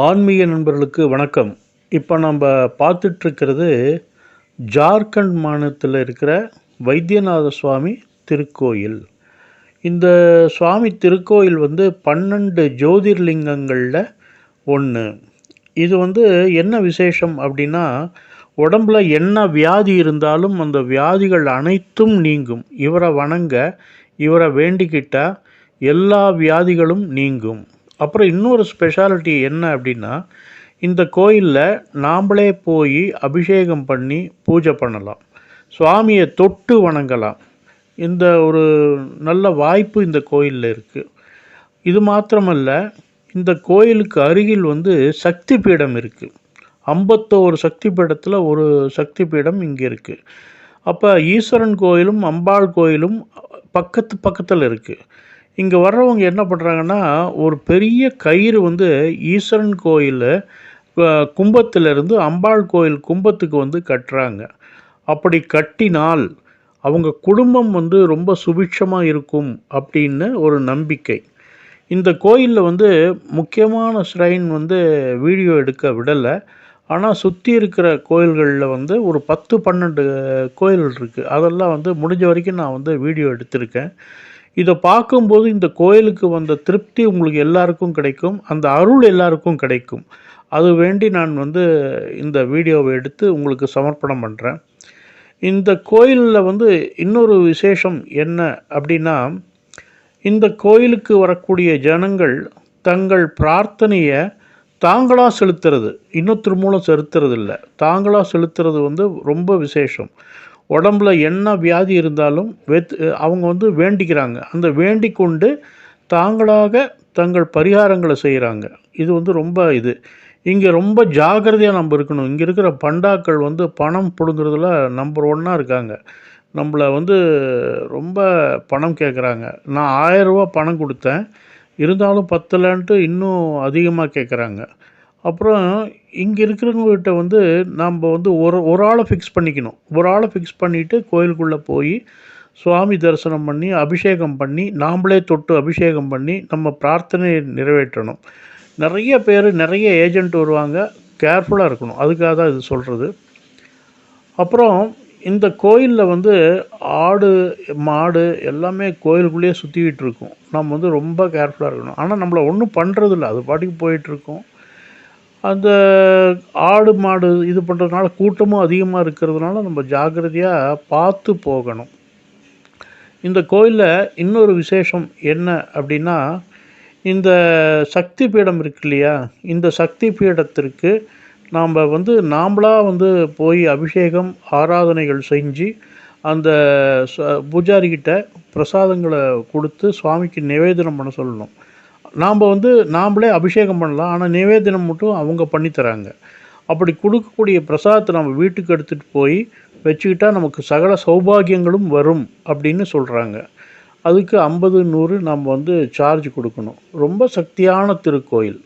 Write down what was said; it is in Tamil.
ஆன்மீக நண்பர்களுக்கு வணக்கம். இப்போ நம்ம பார்த்துட்ருக்கிறது ஜார்க்கண்ட் மாநிலத்தில் இருக்கிற வைத்தியநாத சுவாமி திருக்கோயில். இந்த சுவாமி திருக்கோயில் 12 ஜோதிர்லிங்கங்களில் ஒன்று. இது என்ன விசேஷம் அப்படின்னா, உடம்பில் என்ன வியாதி இருந்தாலும் அந்த வியாதிகள் அனைத்தும் நீங்கும். இவரை வணங்க, இவரை வேண்டிக்கிட்டால் எல்லா வியாதிகளும் நீங்கும். அப்புறம் இன்னொரு ஸ்பெஷாலிட்டி என்ன அப்படின்னா, இந்த கோயிலில் நாம்ளே போய் அபிஷேகம் பண்ணி பூஜை பண்ணலாம், சுவாமியை தொட்டு வணங்கலாம். இந்த ஒரு நல்ல வாய்ப்பு இந்த கோயிலில் இருக்குது. இது மாத்திரமல்ல, இந்த கோயிலுக்கு அருகில் சக்தி பீடம் இருக்குது. 51 சக்தி பீடத்தில் ஒரு சக்தி பீடம் இங்கே இருக்குது. அப்போ ஈஸ்வரன் கோயிலும் அம்பாள் கோயிலும் பக்கத்தில் இருக்குது. இங்கே வர்றவங்க என்ன பண்ணுறாங்கன்னா, ஒரு பெரிய கயிறு ஈஸ்வரன் கோயில் கும்பத்திலிருந்து அம்பாள் கோயில் கும்பத்துக்கு கட்டுறாங்க. அப்படி கட்டினால் அவங்க குடும்பம் ரொம்ப சுபிட்சமாக இருக்கும் அப்படின்னு ஒரு நம்பிக்கை. இந்த கோயிலில் முக்கியமான ஸ்ரைன் வீடியோ எடுக்க விடலை. ஆனால் சுற்றி இருக்கிற கோயில்களில் ஒரு 10-12 கோயில்கள் இருக்குது. அதெல்லாம் முடிஞ்ச வரைக்கும் நான் வீடியோ எடுத்திருக்கேன். இதை பார்க்கும்போது இந்த கோயிலுக்கு வந்த திருப்தி உங்களுக்கு எல்லாருக்கும் கிடைக்கும், அந்த அருள் எல்லாருக்கும் கிடைக்கும். அது வேண்டி நான் இந்த வீடியோவை எடுத்து உங்களுக்கு சமர்ப்பணம் பண்ணுறேன். இந்த கோயிலில் இன்னொரு விசேஷம் என்ன அப்படின்னா, இந்த கோயிலுக்கு வரக்கூடிய ஜனங்கள் தங்கள் பிரார்த்தனையை தாங்களாக செலுத்துறது, இன்னொருத்தர் மூலம் செலுத்துறது இல்லை, தாங்களாக செலுத்துறது ரொம்ப விசேஷம். உடம்பில் என்ன வியாதி இருந்தாலும் அவங்க வேண்டிக்கிறாங்க. அந்த வேண்டிக் கொண்டு தாங்களாக தங்கள் பரிகாரங்களை செய்கிறாங்க. இது ரொம்ப இங்கே ரொம்ப ஜாக்கிரதையாக நம்ம இருக்கணும். இங்கே இருக்கிற பண்டாக்கள் பணம் பிடுங்கிறதுல நம்பர் 1 இருக்காங்க. நம்மளை ரொம்ப பணம் கேட்குறாங்க. நான் 1000 ரூபா பணம் கொடுத்தேன், இருந்தாலும் பத்தலைன்ட்டு இன்னும் அதிகமாக கேட்குறாங்க. அப்புறம் இங்கே இருக்கிறவங்ககிட்ட நம்ம ஒரு ஆளை ஃபிக்ஸ் பண்ணிக்கணும். ஒரு ஆளை ஃபிக்ஸ் பண்ணிவிட்டு கோயிலுக்குள்ளே போய் சுவாமி தரிசனம் பண்ணி அபிஷேகம் பண்ணி நாம்ளே தொட்டு அபிஷேகம் பண்ணி நம்ம பிரார்த்தனையை நிறைவேற்றணும். நிறைய பேர் நிறைய ஏஜெண்ட் வருவாங்க, கேர்ஃபுல்லாக இருக்கணும். அதுக்காக தான் இது சொல்கிறது. அப்புறம் இந்த கோயிலில் ஆடு மாடு எல்லாமே கோயிலுக்குள்ளேயே சுற்றிக்கிட்டு இருக்கும். நம்ம ரொம்ப கேர்ஃபுல்லாக இருக்கணும். ஆனால் நம்மளை ஒன்றும் பண்ணுறதில்ல, அது பாட்டுக்கு போயிட்டுருக்கோம். அந்த ஆடு மாடு இது பண்ணுறதுனால கூட்டமும் அதிகமாக இருக்கிறதுனால நம்ம ஜாக்கிரதையாக பார்த்து போகணும். இந்த கோயிலில் இன்னொரு விசேஷம் என்ன அப்படின்னா, இந்த சக்தி பீடம் இருக்கு இல்லையா, இந்த சக்தி பீடத்திற்கு நாம் நாம்ளாக போய் அபிஷேகம் ஆராதனைகள் செஞ்சு அந்த பூஜாரிக்கிட்ட பிரசாதங்களை கொடுத்து சுவாமிக்கு நிவேதனம் பண்ண சொல்லணும். நாம் நாம்ளே அபிஷேகம் பண்ணலாம், ஆனால் நிவேதனம் மட்டும் அவங்க பண்ணித்தராங்க. அப்படி கொடுக்கக்கூடிய பிரசாதத்தை நம்ம வீட்டுக்கு எடுத்துகிட்டு போய் வச்சுக்கிட்டால் நமக்கு சகல சௌபாகியங்களும் வரும் அப்படின்னு சொல்கிறாங்க. அதுக்கு 50-100 நம்ம சார்ஜ் கொடுக்கணும். ரொம்ப சக்தியான திருக்கோயில்.